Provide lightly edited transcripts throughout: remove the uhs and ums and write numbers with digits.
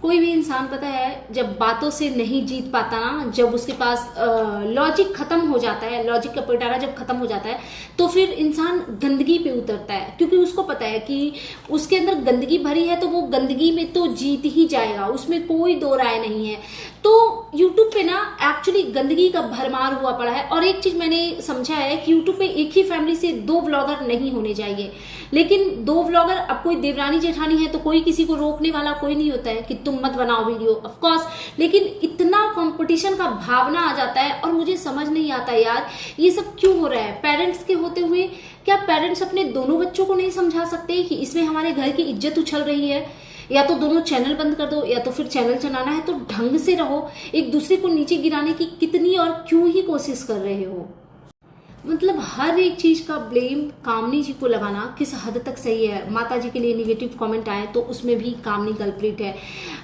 कोई भी इंसान पता है जब बातों से नहीं जीत पाता ना, जब उसके पास लॉजिक खत्म हो जाता है, लॉजिक का पिटारा जब खत्म हो जाता है, तो फिर इंसान गंदगी पे उतरता है, क्योंकि उसको पता है कि उसके अंदर गंदगी भरी है तो वो गंदगी में तो जीत ही जाएगा, उसमें कोई दो राय नहीं है। तो YouTube पे ना एक्चुअली गंदगी का भरमार हुआ पड़ा है। और एक चीज मैंने समझा है कि YouTube पे एक ही फैमिली से दो ब्लॉगर नहीं होने चाहिए, लेकिन दो ब्लॉगर, अब कोई देवरानी जेठानी है तो कोई किसी को रोकने वाला कोई नहीं होता है कि तुम मत बनाओ वीडियो, ऑफ कोर्स, लेकिन इतना कंपटीशन का भावना आ जाता है और मुझे समझ नहीं आता यार ये सब क्यों हो रहा है। पेरेंट्स के होते हुए क्या पेरेंट्स अपने दोनों बच्चों को नहीं समझा सकते कि इसमें हमारे घर की इज्जत उछल रही है? या तो दोनों चैनल बंद कर दो, या तो फिर चैनल चलाना है तो ढंग से रहो। एक दूसरे को नीचे गिराने की कितनी और क्यों ही कोशिश कर रहे हो? मतलब हर एक चीज का ब्लेम कामनी जी को लगाना किस हद तक सही है? माता जी के लिए नेगेटिव कमेंट आए तो उसमें भी कामनी कल्प्रिट है।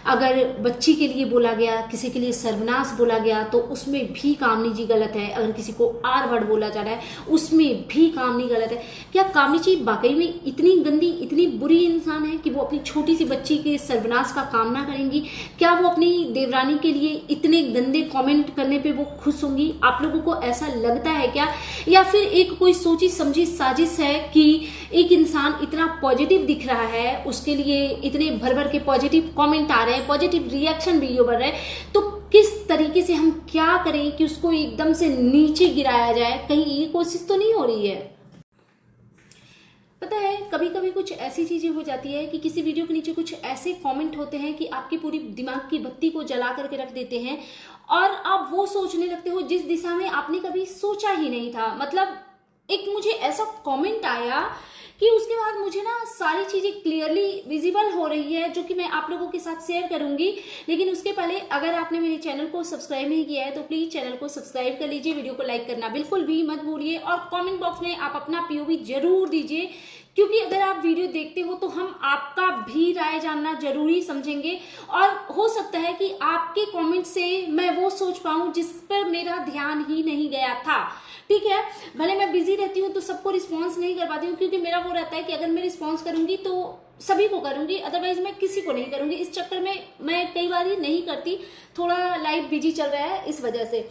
अगर बच्ची के लिए बोला गया, किसी के लिए सर्वनाश बोला गया तो उसमें भी कामनी जी गलत है। अगर किसी को आर वर्ड बोला जा रहा है उसमें भी कामनी गलत है। क्या कामनी जी वाकई में इतनी गंदी, इतनी बुरी इंसान है कि वो अपनी छोटी सी बच्ची के सर्वनाश का कामना करेंगी? क्या वो अपनी देवरानी के लिए इतने गंदे कमेंट करने पे वो खुश होंगी? आप लोगों को ऐसा लगता है क्या? या फिर एक कोई सोची समझी साजिश है कि एक इंसान इतना पॉजिटिव दिख रहा है, उसके लिए इतने भर भर के पॉजिटिव कमेंट आ रहे हैं, पॉजिटिव रिएक्शन वीडियो बढ़ रहे हैं, तो किस तरीके से हम क्या करें कि उसको एकदम से नीचे गिराया जाए? कहीं ये कोशिश तो नहीं हो रही है? पता है कभी कभी कुछ ऐसी चीजें हो जाती है कि किसी वीडियो के नीचे कुछ ऐसे कमेंट होते हैं कि आपकी पूरी दिमाग की बत्ती को जला करके रख देते हैं और आप वो सोचने लगते हो जिस दिशा में आपने कभी सोचा ही नहीं था। मतलब एक मुझे ऐसा कमेंट आया कि उसके बाद मुझे ना सारी चीजें क्लियरली विजिबल हो रही है, जो कि मैं आप लोगों के साथ शेयर करूंगी। लेकिन उसके पहले अगर आपने मेरे चैनल को सब्सक्राइब नहीं किया है तो प्लीज चैनल को सब्सक्राइब कर लीजिए, वीडियो को लाइक करना बिल्कुल भी मत भूलिए और कमेंट बॉक्स में आप अपना पीओवी जरूर दीजिए, क्योंकि अगर आप वीडियो देखते हो तो हम आपका भी राय जानना जरूरी समझेंगे और हो सकता है कि आपके कमेंट से मैं वो सोच पाऊं जिस पर मेरा ध्यान ही नहीं गया था। ठीक है, भले मैं बिजी रहती हूँ तो सबको रिस्पॉन्स नहीं कर पाती हूँ, क्योंकि मेरा वो रहता है कि अगर मैं रिस्पॉन्स करूंगी तो सभी को करूंगी, अदरवाइज मैं किसी को नहीं करूंगी। इस चक्कर में मैं कई बार ही नहीं करती, थोड़ा लाइफ बिजी चल रहा है इस वजह से।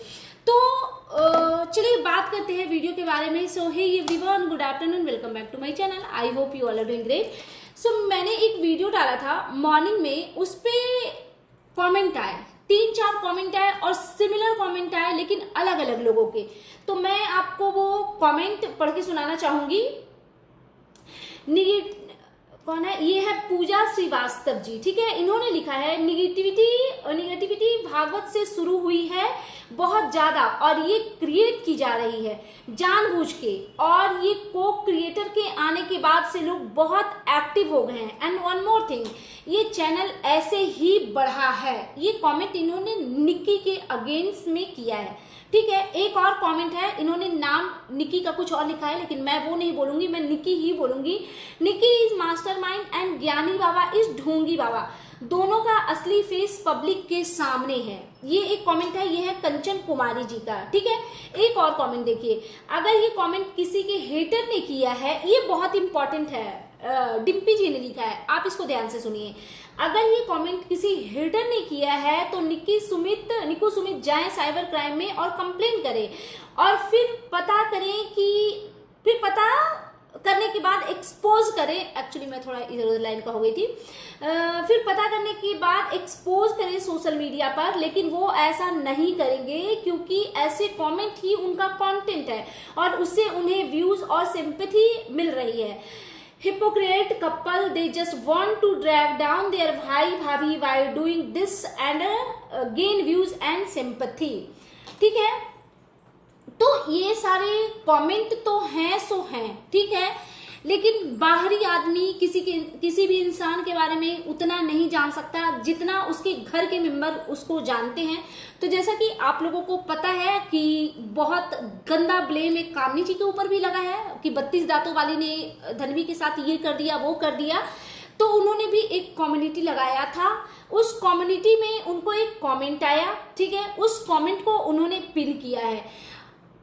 तो चलिए बात करते हैं वीडियो के बारे में। So hey everyone, good afternoon, welcome back to my channel. I hope you all are doing great. So मैंने एक वीडियो डाला था मॉर्निंग में, उस पे कमेंट आए, 3-4 कमेंट आए और सिमिलर कमेंट आए लेकिन अलग अलग लोगों के। तो मैं आपको वो कमेंट पढ़ के सुनाना चाहूंगी। कौन है ये? है पूजा श्रीवास्तव जी। ठीक है, इन्होंने लिखा है निगेटिविटी भागवत से शुरू हुई है बहुत ज्यादा और ये क्रिएट की जा रही है जानबूझ के, और ये को क्रिएटर के आने के बाद से लोग बहुत एक्टिव हो गए हैं। एंड वन मोर थिंग, ये चैनल ऐसे ही बढ़ा है। ये कमेंट इन्होंने निक्की के अगेंस्ट में किया है। ठीक है, एक और कमेंट है, इन्होंने नाम निक्की का कुछ और लिखा है लेकिन मैं वो नहीं बोलूंगी, मैं निक्की ही बोलूंगी। निक्की इज मास्टरमाइंड एंड ज्ञानी बाबा इज ढोंगी बाबा, दोनों का असली फेस पब्लिक के सामने है। ये एक कमेंट है, ये है कंचन कुमारी जी का। ठीक है, एक और कमेंट देखिए, अगर ये कमेंट किसी के हेटर ने किया है, ये बहुत इंपॉर्टेंट है, डिम्पी जी ने लिखा है, आप इसको ध्यान से सुनिए। अगर ये कमेंट किसी हेटर ने किया है तो निक्कू सुमित जाएं साइबर क्राइम में और कंप्लेन करें, और फिर पता करने के बाद एक्सपोज करें। एक्चुअली मैं थोड़ा इधर उधर लाइन का हो गई थी। फिर पता करने के बाद एक्सपोज करें सोशल मीडिया पर, लेकिन वो ऐसा नहीं करेंगे क्योंकि ऐसे कमेंट ही उनका कंटेंट है और उससे उन्हें व्यूज और सिंपैथी मिल रही है। Hypocrite couple, they just want to drag down their bhai while doing this and gain views and sympathy. ठीक है, तो ये सारे कमेंट तो हैं सो हैं, ठीक है, लेकिन बाहरी आदमी किसी भी इंसान के बारे में उतना नहीं जान सकता जितना उसके घर के मेंबर उसको जानते हैं। तो जैसा कि आप लोगों को पता है कि बहुत गंदा ब्लेम एक कामनी जी के ऊपर भी लगा है कि 32 दांतों वाली ने धनवी के साथ ये कर दिया वो कर दिया, तो उन्होंने भी एक कम्युनिटी लगाया था। उस कम्युनिटी में उनको एक कमेंट आया, ठीक है, उस कमेंट को उन्होंने पिन किया है।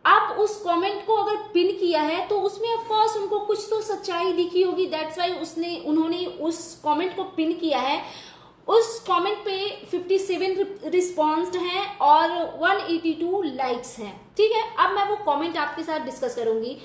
अब उस कमेंट को अगर पिन किया है तो उसमें ऑफ कोर्स उनको कुछ तो सच्चाई दिखी होगी, दैट्स वाई उन्होंने उस कमेंट को पिन किया है। उस कमेंट पे 15 रिस्पॉन्स हैं और 182 लाइक्स हैं। ठीक है, अब मैं वो कमेंट आपके साथ डिस्कस करूंगी।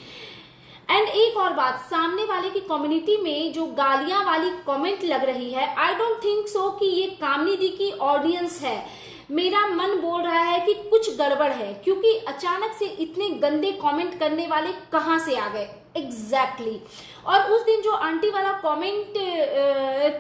एंड एक और बात, सामने वाले की कम्युनिटी में जो गालियां वाली कमेंट लग रही है, आई डोंट थिंक सो कि ये कामनी दी की ऑडियंस है। मेरा मन बोल रहा है कि कुछ गड़बड़ है, क्योंकि अचानक से इतने गंदे कमेंट करने वाले कहां से आ गए एग्जैक्टली। और उस दिन जो आंटी वाला कमेंट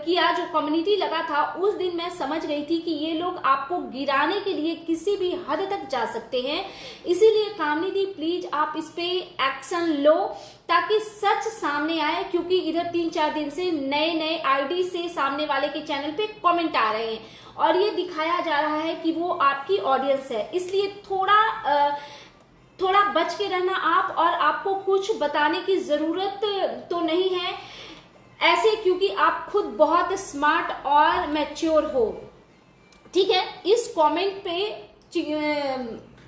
किया, जो कम्युनिटी लगा था, उस दिन मैं समझ गई थी कि ये लोग आपको गिराने के लिए किसी भी हद तक जा सकते हैं। इसीलिए कामनी दी प्लीज आप इस पे एक्शन लो ताकि सच सामने आए, क्योंकि इधर 3-4 दिन से नए नए आईडी से सामने वाले के चैनल पे कमेंट आ रहे हैं और ये दिखाया जा रहा है कि वो आपकी ऑडियंस है। इसलिए थोड़ा बच के रहना आप, और आपको कुछ बताने की जरूरत तो नहीं है ऐसे, क्योंकि आप खुद बहुत स्मार्ट और मैच्योर हो। ठीक है, इस कमेंट पे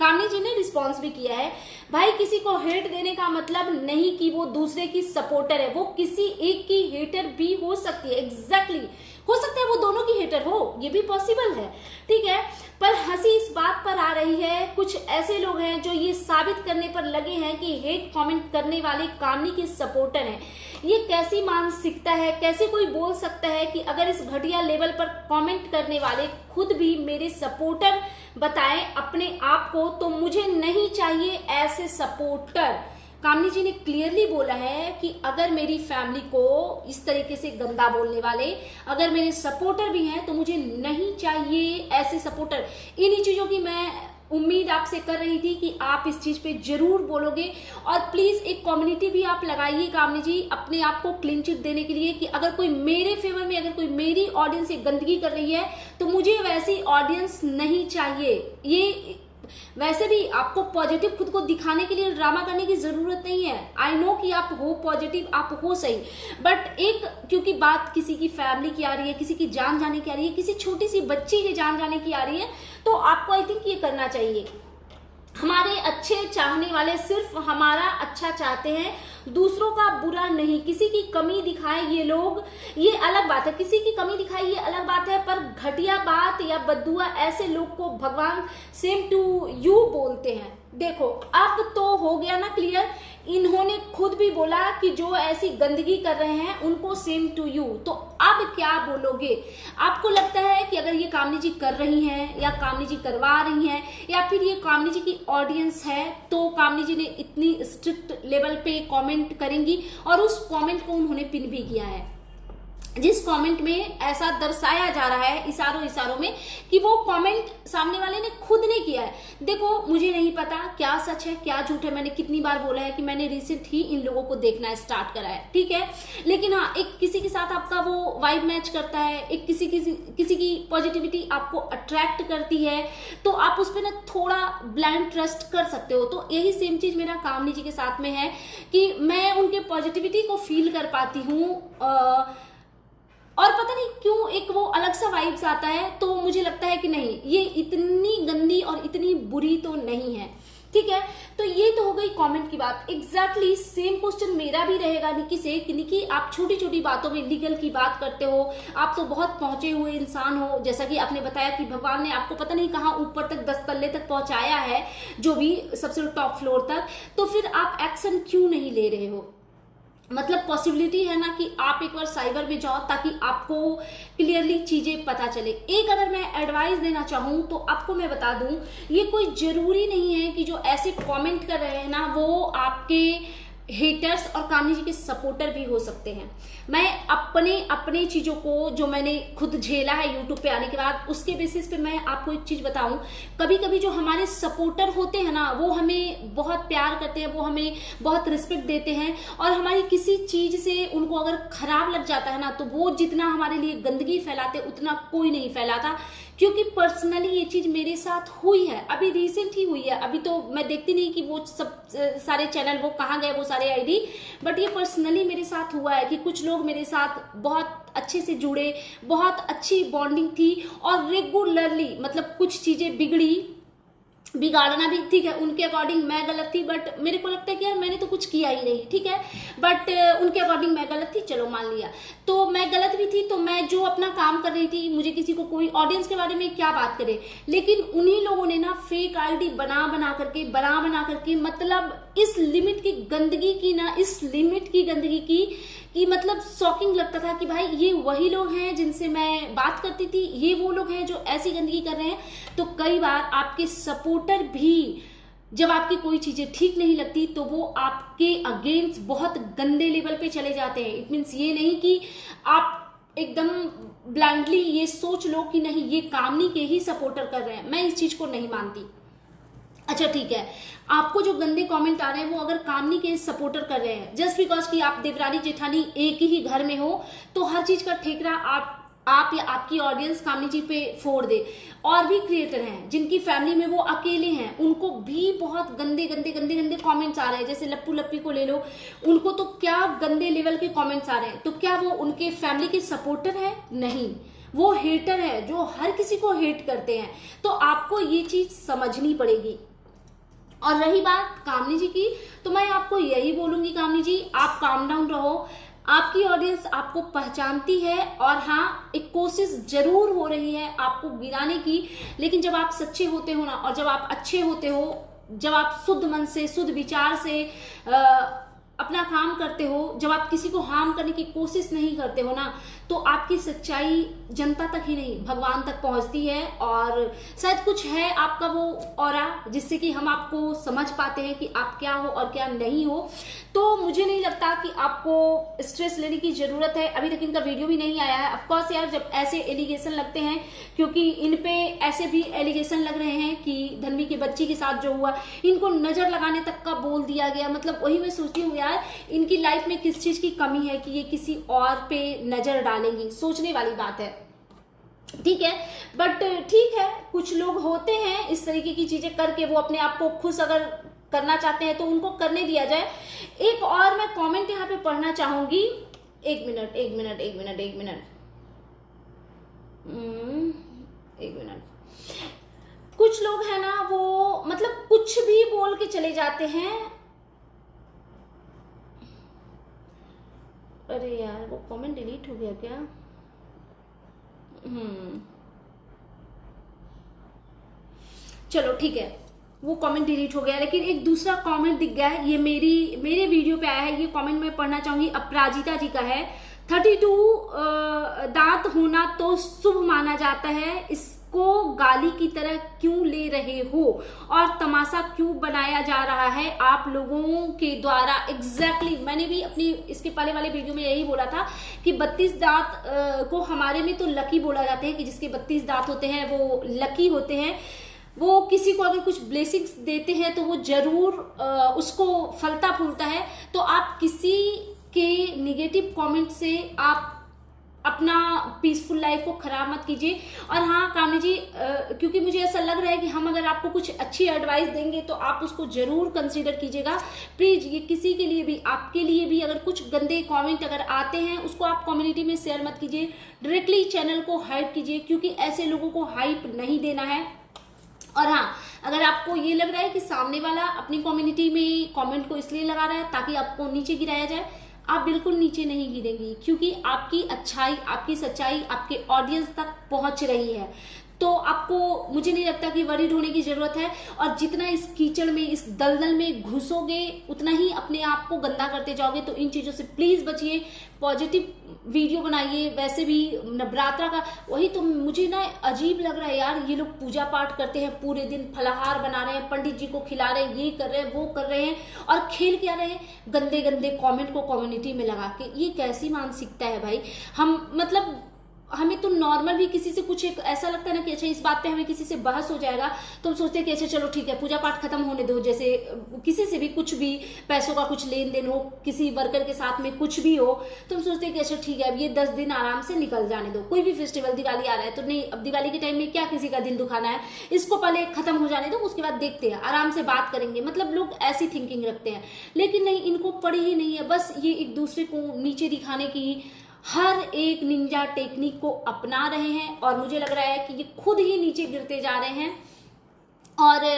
कामनी जी ने रिस्पॉन्स भी किया है। भाई, किसी को हेट देने का मतलब नहीं कि वो दूसरे की सपोर्टर है, वो किसी एक की हेटर भी हो सकती है। एग्जैक्टली हो सकता है वो दोनों की हेटर हो, ये भी पॉसिबल है। ठीक है, पर हंसी इस बात पर आ रही है, कुछ ऐसे लोग हैं जो ये साबित करने पर लगे हैं कि हेट कमेंट करने वाले कामनी के सपोर्टर हैं। ये कैसी मानसिकता है? कैसे कोई बोल सकता है कि अगर इस घटिया लेवल पर कमेंट करने वाले खुद भी मेरे सपोर्टर बताएं अपने आप को, तो मुझे नहीं चाहिए ऐसे सपोर्टर। कामनी जी ने क्लियरली बोला है कि अगर मेरी फैमिली को इस तरीके से गंदा बोलने वाले अगर मेरे सपोर्टर भी हैं, तो मुझे नहीं चाहिए ऐसे सपोर्टर। इन्हीं चीजों की मैं उम्मीद आपसे कर रही थी कि आप इस चीज पे जरूर बोलोगे। और प्लीज एक कम्युनिटी भी आप लगाइए कामनी जी, अपने आप को क्लीन चिट देने के लिए, कि अगर कोई मेरे फेवर में, अगर कोई मेरी ऑडियंस से गंदगी कर रही है, तो मुझे वैसी ऑडियंस नहीं चाहिए। ये वैसे भी आपको पॉजिटिव खुद को दिखाने के लिए ड्रामा करने की जरूरत नहीं है। आई नो कि आप हो पॉजिटिव, आप हो सही, बट एक क्योंकि बात किसी की फैमिली की आ रही है, किसी की जान जाने की आ रही है, किसी छोटी सी बच्ची की जान जाने की आ रही है, तो आपको आई थिंक ये करना चाहिए। हमारे अच्छे चाहने वाले सिर्फ हमारा अच्छा चाहते हैं, दूसरों का बुरा नहीं। किसी की कमी दिखाए ये लोग, ये अलग बात है, किसी की कमी दिखाए ये अलग बात है, पर घटिया बात या बद्दुआ ऐसे लोग को भगवान सेम टू यू बोलते हैं। देखो, अब तो हो गया ना क्लियर। इन्होंने खुद भी बोला कि जो ऐसी गंदगी कर रहे हैं उनको सेम टू यू, तो अब क्या बोलोगे? आपको लगता है कि अगर ये कामनी जी कर रही हैं या कामनी जी करवा रही हैं या फिर ये कामनी जी की ऑडियंस है, तो कामनी जी ने इतनी स्ट्रिक्ट लेवल पे कमेंट करेंगी? और उस कमेंट को उन्होंने पिन भी किया है, जिस कमेंट में ऐसा दर्शाया जा रहा है इशारों में कि वो कमेंट सामने वाले ने खुद ने किया है। देखो, मुझे नहीं पता क्या सच है क्या झूठ है। मैंने कितनी बार बोला है कि मैंने रिसेंट ही इन लोगों को देखना स्टार्ट करा है, ठीक है, लेकिन हाँ, एक किसी के साथ आपका वो वाइब मैच करता है, एक किसी की पॉजिटिविटी आपको अट्रैक्ट करती है, तो आप उस पर ना थोड़ा ब्लाइंड ट्रस्ट कर सकते हो। तो यही सेम चीज मेरा कामनी जी के साथ में है कि मैं उनके पॉजिटिविटी को फील कर पाती हूँ, और पता नहीं क्यों एक वो अलग सा वाइब्स आता है। तो मुझे लगता है कि नहीं, ये इतनी गंदी और इतनी बुरी तो नहीं है। ठीक है, तो ये तो हो गई कमेंट की बात। एग्जैक्टली सेम क्वेश्चन मेरा भी रहेगा निकी से कि निकी, आप छोटी छोटी बातों में लीगल की बात करते हो, आप तो बहुत पहुंचे हुए इंसान हो, जैसा कि आपने बताया कि भगवान ने आपको पता नहीं कहाँ ऊपर तक 10 तल्ले तक पहुंचाया है, जो भी सबसे टॉप फ्लोर तक, तो फिर आप एक्शन क्यों नहीं ले रहे हो? मतलब पॉसिबिलिटी है ना कि आप एक बार साइबर में जाओ ताकि आपको क्लियरली चीजें पता चले। एक अगर मैं एडवाइस देना चाहूँ तो आपको मैं बता दूं, ये कोई जरूरी नहीं है कि जो ऐसे कमेंट कर रहे हैं ना वो आपके हेटर्स और कामनी जी के सपोर्टर भी हो सकते हैं। मैं अपने चीजों को जो मैंने खुद झेला है यूट्यूब पे आने के बाद, उसके बेसिस पे मैं आपको एक चीज बताऊं, कभी कभी जो हमारे सपोर्टर होते हैं ना, वो हमें बहुत प्यार करते हैं, वो हमें बहुत रिस्पेक्ट देते हैं, और हमारी किसी चीज से उनको अगर खराब लग जाता है ना, तो वो जितना हमारे लिए गंदगी फैलाते उतना कोई नहीं फैलाता। क्योंकि पर्सनली ये चीज मेरे साथ हुई है, अभी रिसेंट ही हुई है। अभी तो मैं देखती नहीं कि वो सब सारे चैनल वो कहाँ गए, वो सारे आईडी, बट ये पर्सनली मेरे साथ हुआ है कि कुछ लोग मेरे साथ बहुत अच्छे से जुड़े, बहुत अच्छी बॉन्डिंग थी, और रेगुलरली मतलब कुछ चीजें बिगड़ी बिगाड़ना भी ठीक है, उनके अकॉर्डिंग मैं गलत थी, बट मेरे को लगता है कि यार मैंने तो कुछ किया ही नहीं, ठीक है, बट उनके अकॉर्डिंग मैं गलत थी, चलो मान लिया। तो मैं गलत भी थी, तो मैं जो अपना काम कर रही थी, मुझे किसी को कोई ऑडियंस के बारे में क्या बात करे, लेकिन उन्हीं लोगों ने ना फेक आईडी बना बना करके मतलब इस लिमिट की गंदगी की ना, इस लिमिट की गंदगी की कि मतलब शॉकिंग लगता था कि भाई ये वही लोग हैं जिनसे मैं बात करती थी, ये वो लोग हैं जो ऐसी गंदगी कर रहे हैं। तो कई बार आपके सपोर्टर भी जब आपकी कोई चीजें ठीक नहीं लगती तो वो आपके अगेंस्ट बहुत गंदे लेवल पे चले जाते हैं। इट मीन्स ये नहीं कि आप एकदम ब्लाइंडली ये सोच लो कि नहीं ये कामनी के ही सपोर्टर कर रहे हैं, मैं इस चीज को नहीं मानती। अच्छा ठीक है, आपको जो गंदे कमेंट आ रहे हैं वो अगर कामनी के सपोर्टर कर रहे हैं जस्ट बिकॉज कि आप देवरानी जेठानी एक ही घर में हो, तो हर चीज का ठेकरा आप या आपकी ऑडियंस कामनी जी पे फोड़ दे। और भी क्रिएटर हैं जिनकी फैमिली में वो अकेले हैं, उनको भी बहुत गंदे गंदे गंदे गंदे कमेंट्स आ रहे हैं। जैसे लप्पू लप्पी को ले लो, उनको तो क्या गंदे लेवल के कमेंट्स आ रहे हैं, तो क्या वो उनके फैमिली के सपोर्टर है? नहीं, वो हेटर है जो हर किसी को हेट करते हैं। तो आपको ये चीज समझनी पड़ेगी। और रही बात कामनी जी की, तो मैं आपको यही बोलूंगी कामनी जी, आप काम डाउन रहो, आपकी ऑडियंस आपको पहचानती है और हाँ एक कोशिश जरूर हो रही है आपको गिराने की, लेकिन जब आप सच्चे होते हो ना, और जब आप अच्छे होते हो, जब आप शुद्ध मन से शुद्ध विचार से अपना काम करते हो, जब आप किसी को हार्म करने की कोशिश नहीं करते हो ना, तो आपकी सच्चाई जनता तक ही नहीं भगवान तक पहुंचती है। और शायद कुछ है आपका वो ऑरा जिससे कि हम आपको समझ पाते हैं कि आप क्या हो और क्या नहीं हो। तो मुझे नहीं लगता कि आपको स्ट्रेस लेने की जरूरत है। अभी तक इनका वीडियो भी नहीं आया है। ऑफकोर्स यार जब ऐसे एलिगेशन लगते हैं, क्योंकि इन पे ऐसे भी एलिगेशन लग रहे हैं कि धनवी के बच्ची के साथ जो हुआ, इनको नजर लगाने तक का बोल दिया गया। मतलब वही मैं सोचती हूँ यार इनकी लाइफ में किस चीज की कमी है कि ये किसी और पे नजर डालेंगी। सोचने वाली बात है, ठीक है, बट ठीक है, कुछ लोग होते हैं इस तरीके की चीजें करके वो अपने आप को खुश अगर करना चाहते हैं तो उनको करने दिया जाए। एक और मैं कमेंट यहाँ पे पढ़ना चाहूंगी, एक मिनट एक मिनट एक मिनट एक मिनट एक मिनट। कुछ लोग है ना वो मतलब कुछ भी बोल के चले जाते हैं। अरे यार वो कमेंट डिलीट हो गया क्या? चलो ठीक है, वो कमेंट डिलीट हो गया, लेकिन एक दूसरा कमेंट दिख गया है। ये मेरे वीडियो पे आया है। ये कमेंट मैं पढ़ना चाहूंगी, अपराजिता जी का है। 32 दांत होना तो शुभ माना जाता है, इसको गाली की तरह क्यों ले रहे हो और तमाशा क्यों बनाया जा रहा है आप लोगों के द्वारा? एग्जैक्टली मैंने भी अपनी इसके पहले वाले वीडियो में यही बोला था कि 32 दांत को हमारे में तो लकी बोला जाता है कि जिसके 32 दांत होते हैं वो लकी होते हैं। वो किसी को अगर कुछ ब्लेसिंग्स देते हैं तो वो जरूर उसको फलता फूलता है। तो आप किसी के निगेटिव कमेंट से आप अपना पीसफुल लाइफ को खराब मत कीजिए। और हाँ कामनी जी, क्योंकि मुझे ऐसा लग रहा है कि हम अगर आपको कुछ अच्छी एडवाइस देंगे तो आप उसको जरूर कंसीडर कीजिएगा प्लीज। ये किसी के लिए भी, आपके लिए भी अगर कुछ गंदे कमेंट अगर आते हैं उसको आप कम्युनिटी में शेयर मत कीजिए, डायरेक्टली चैनल को हाइप कीजिए, क्योंकि ऐसे लोगों को हाइप नहीं देना है। और हाँ, अगर आपको ये लग रहा है कि सामने वाला अपनी कम्युनिटी में कमेंट को इसलिए लगा रहा है ताकि आपको नीचे गिराया जाए, आप बिल्कुल नीचे नहीं गिरेंगी, क्योंकि आपकी अच्छाई, आपकी सच्चाई आपके ऑडियंस तक पहुंच रही है। तो आपको, मुझे नहीं लगता कि वरीड होने की जरूरत है। और जितना इस कीचड़ में, इस दलदल में घुसोगे उतना ही अपने आप को गंदा करते जाओगे। तो इन चीजों से प्लीज बचिए, पॉजिटिव वीडियो बनाइए। वैसे भी नवरात्रा का वही तो मुझे ना अजीब लग रहा है यार, ये लोग पूजा पाठ करते हैं, पूरे दिन फलाहार बना रहे हैं, पंडित जी को खिला रहे हैं, ये कर रहे हैं, वो कर रहे हैं, और खेल क्या रहे हैं, गंदे गंदे कमेंट को कम्युनिटी में लगा के। ये कैसी मानसिकता है भाई? हम मतलब हमें तो नॉर्मल भी किसी से कुछ एक ऐसा लगता है ना कि अच्छा इस बात पे हमें किसी से बहस हो जाएगा तो हम सोचते हैं कि अच्छा चलो ठीक है पूजा पाठ खत्म होने दो। जैसे किसी से भी कुछ भी पैसों का कुछ लेन देन हो, किसी वर्कर के साथ में कुछ भी हो, तो हम सोचते हैं कि अच्छा ठीक है अब ये 10 दिन आराम से निकल जाने दो। कोई भी फेस्टिवल, दिवाली आ रहा है तो नहीं, अब दिवाली के टाइम में क्या किसी का दिल दुखाना है, इसको पहले खत्म हो जाने दो, उसके बाद देखते हैं, आराम से बात करेंगे। मतलब लोग ऐसी थिंकिंग रखते हैं, लेकिन नहीं, इनको पड़ी ही नहीं है। बस ये एक दूसरे को नीचे दिखाने की हर एक निंजा टेक्निक को अपना रहे हैं और मुझे लग रहा है कि ये खुद ही नीचे गिरते जा रहे हैं। और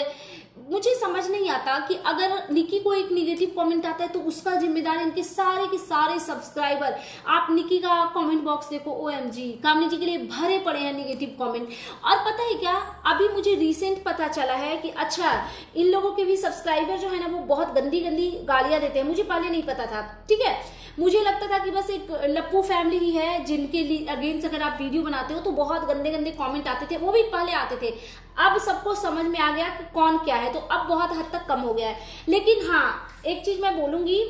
मुझे समझ नहीं आता कि अगर निकी को एक निगेटिव कमेंट आता है तो उसका जिम्मेदार इनके सारे के सारे सब्सक्राइबर। आप निकी का कमेंट बॉक्स देखो, OMG, कामनी जी के लिए भरे पड़े हैं निगेटिव कमेंट। और पता है क्या, अभी मुझे रिसेंट पता चला है कि अच्छा इन लोगों के भी सब्सक्राइबर जो है ना वो बहुत गंदी गंदी गालियां देते हैं। मुझे पहले नहीं पता था, ठीक है, मुझे लगता था कि बस एक लप्पू फैमिली ही है जिनके लिए अगेंस्ट अगर आप वीडियो बनाते हो तो बहुत गंदे गंदे कमेंट आते थे, वो भी पहले आते थे। अब सबको समझ में आ गया कि कौन क्या है, तो अब बहुत हद तक कम हो गया है। लेकिन हाँ, एक चीज मैं बोलूंगी,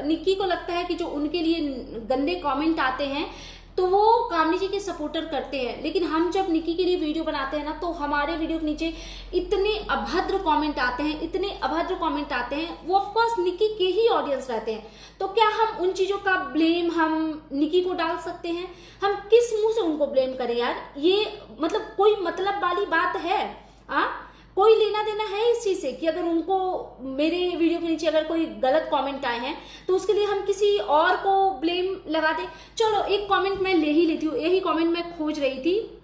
निक्की को लगता है कि जो उनके लिए गंदे कमेंट आते हैं तो वो कामनी जी के सपोर्टर करते हैं, लेकिन हम जब निक्की के लिए वीडियो बनाते हैं ना तो हमारे वीडियो के नीचे इतने अभद्र कमेंट आते हैं, इतने अभद्र कमेंट आते हैं। वो ऑफकोर्स निक्की के ही ऑडियंस रहते हैं, तो क्या हम उन चीजों का ब्लेम हम निक्की को डाल सकते हैं? हम किस मुंह से उनको ब्लेम करें यार? ये मतलब कोई मतलब वाली बात है? कोई लेना देना है इस चीज से कि अगर उनको मेरे वीडियो के नीचे अगर कोई गलत कमेंट आए हैं तो उसके लिए हम किसी और को ब्लेम लगा दें? चलो एक कमेंट मैं ले ही लेती हूँ, यही कमेंट मैं खोज रही थी।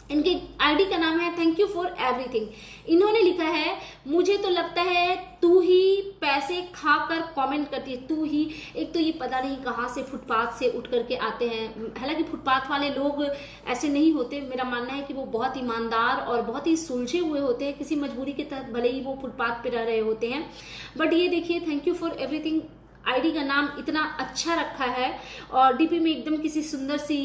इनके आईडी का नाम है थैंक यू फॉर एवरीथिंग। इन्होंने लिखा है, मुझे तो लगता है तू ही पैसे खाकर कमेंट करती है, तू ही। एक तो ये पता नहीं कहाँ से फुटपाथ से उठ करके आते हैं। हालांकि फुटपाथ वाले लोग ऐसे नहीं होते, मेरा मानना है कि वो बहुत ईमानदार और बहुत ही सुलझे हुए होते हैं, किसी मजबूरी के तहत भले ही वो फुटपाथ पे रह रहे होते हैं। बट ये देखिए, thank you for everything ID का नाम इतना अच्छा रखा है और डीपी में एकदम किसी सुंदर सी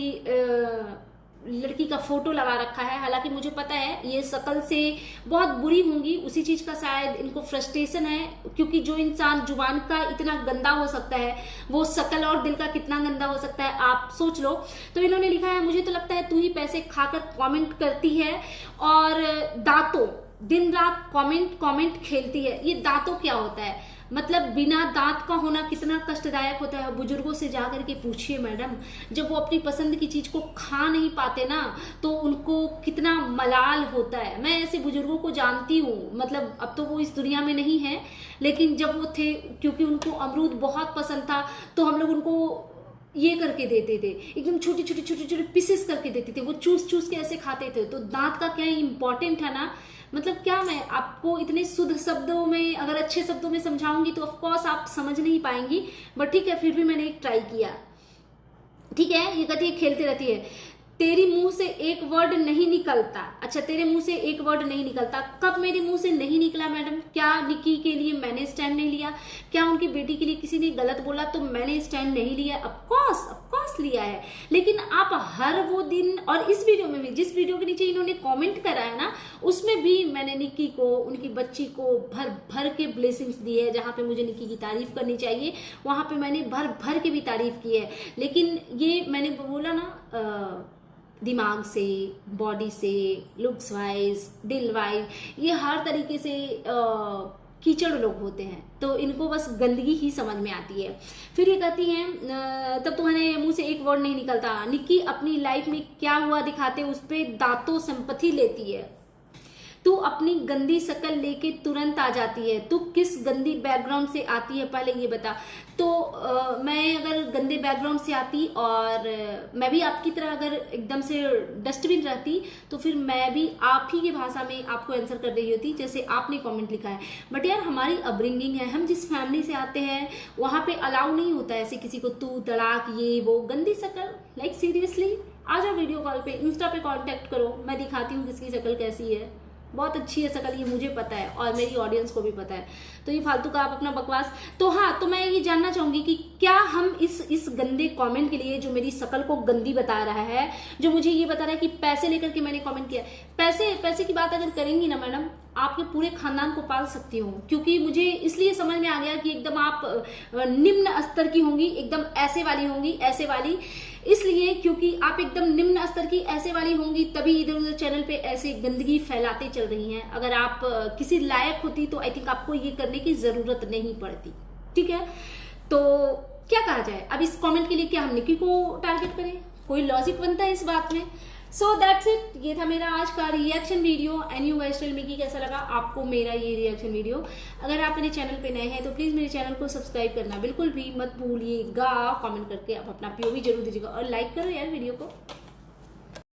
लड़की का फोटो लगा रखा है। हालांकि मुझे पता है ये शकल से बहुत बुरी होंगी, उसी चीज का शायद इनको फ्रस्ट्रेशन है, क्योंकि जो इंसान जुबान का इतना गंदा हो सकता है वो शकल और दिल का कितना गंदा हो सकता है, आप सोच लो। तो इन्होंने लिखा है, मुझे तो लगता है तू ही पैसे खाकर कमेंट करती है और दांतों दिन रात कमेंट खेलती है। ये दांतों क्या होता है? मतलब बिना दांत का होना कितना कष्टदायक होता है। बुजुर्गों से जाकर के पूछिए मैडम, जब वो अपनी पसंद की चीज को खा नहीं पाते ना तो उनको कितना मलाल होता है। मैं ऐसे बुजुर्गों को जानती हूँ, मतलब अब तो वो इस दुनिया में नहीं है, लेकिन जब वो थे, क्योंकि उनको अमरूद बहुत पसंद था तो हम लोग उनको ये करके देते थे, एकदम छोटे छोटे छोटे छोटे पीसेस करके देते थे, वो चूस चूस के ऐसे खाते थे। तो दांत का क्या इंपॉर्टेंट है ना, मतलब क्या मैं आपको इतने शुद्ध शब्दों में, अगर अच्छे शब्दों में समझाऊंगी तो ऑफकोर्स आप समझ नहीं पाएंगी, बट ठीक है, फिर भी मैंने एक ट्राई किया। ठीक है, ये कहती है खेलती रहती है, तेरी मुंह से एक वर्ड नहीं निकलता। अच्छा, तेरे मुंह से एक वर्ड नहीं निकलता, कब मेरे मुंह से नहीं निकला मैडम? क्या निक्की के लिए मैंने स्टैंड नहीं लिया? क्या उनकी बेटी के लिए किसी ने गलत बोला तो मैंने स्टैंड नहीं लिया? ऑफकोर्स लिया है। लेकिन आप हर वो दिन, और इस वीडियो में भी, जिस वीडियो के नीचे इन्होंने कमेंट करा है ना, उसमें भी मैंने निक्की को, उनकी बच्ची को भर भर के ब्लेसिंग्स दी है। जहां पे मुझे निक्की की तारीफ करनी चाहिए वहां पे मैंने भर भर के भी तारीफ की है। लेकिन ये मैंने बोला ना, दिमाग से, बॉडी से, लुक्स वाइज, दिल वाइज, ये हर तरीके से कीचड़ लोग होते हैं, तो इनको बस गंदगी ही समझ में आती है। फिर ये कहती हैं, तब तुम्हारे मुंह से एक वर्ड नहीं निकलता। निक्की अपनी लाइफ में क्या हुआ दिखाते उस पे दांतों सिंपैथी लेती है। तू अपनी गंदी शक्ल लेके तुरंत आ जाती है। तू किस गंदी बैकग्राउंड से आती है पहले ये बता। तो मैं अगर गंदे बैकग्राउंड से आती और मैं भी आपकी तरह अगर एकदम से डस्टबिन रहती तो फिर मैं भी आप ही की भाषा में आपको आंसर कर रही होती जैसे आपने कमेंट लिखा है। बट यार हमारी अपब्रिंगिंग है, हम जिस फैमिली से आते हैं वहां पे अलाउ नहीं होता ऐसे किसी को तू तड़ाक ये वो गंदी शक्ल। लाइक सीरियसली आ जाओ वीडियो कॉल पे, इंस्टा पे कांटेक्ट करो, मैं दिखाती हूँ किसकी शक्ल कैसी है। बहुत अच्छी है शक्ल, ये मुझे पता है और मेरी ऑडियंस को भी पता है। तो ये फालतू का आप अपना बकवास। तो हाँ, तो मैं ये जानना चाहूंगी कि क्या हम इस गंदे कमेंट के लिए, जो मेरी शक्ल को गंदी बता रहा है, जो मुझे ये बता रहा है कि पैसे लेकर के मैंने कमेंट किया, पैसे की बात अगर करेंगी ना मैडम, आपके पूरे खानदान को पाल सकती हूँ। क्योंकि मुझे इसलिए समझ में आ गया कि एकदम आप निम्न स्तर की होंगी, एकदम ऐसे वाली होंगी, ऐसे वाली, इसलिए क्योंकि आप एकदम निम्न स्तर की ऐसे वाली होंगी तभी इधर उधर चैनल पे ऐसे गंदगी फैलाते चल रही हैं। अगर आप किसी लायक होती तो आई थिंक आपको ये करने की जरूरत नहीं पड़ती। ठीक है, तो क्या कहा जाए अब इस कमेंट के लिए? क्या हम निक्की को टारगेट करें? कोई लॉजिक बनता है इस बात में? सो दैट्स इट, ये था मेरा आज का reaction video. And you guys tell me कि कैसा लगा आपको मेरा ये रिएक्शन वीडियो। अगर आप मेरे चैनल पे नए हैं तो प्लीज मेरे चैनल को सब्सक्राइब करना बिल्कुल भी मत भूलिएगा। कमेंट करके आप अपना POV जरूर दीजिएगा और लाइक करो यार वीडियो को।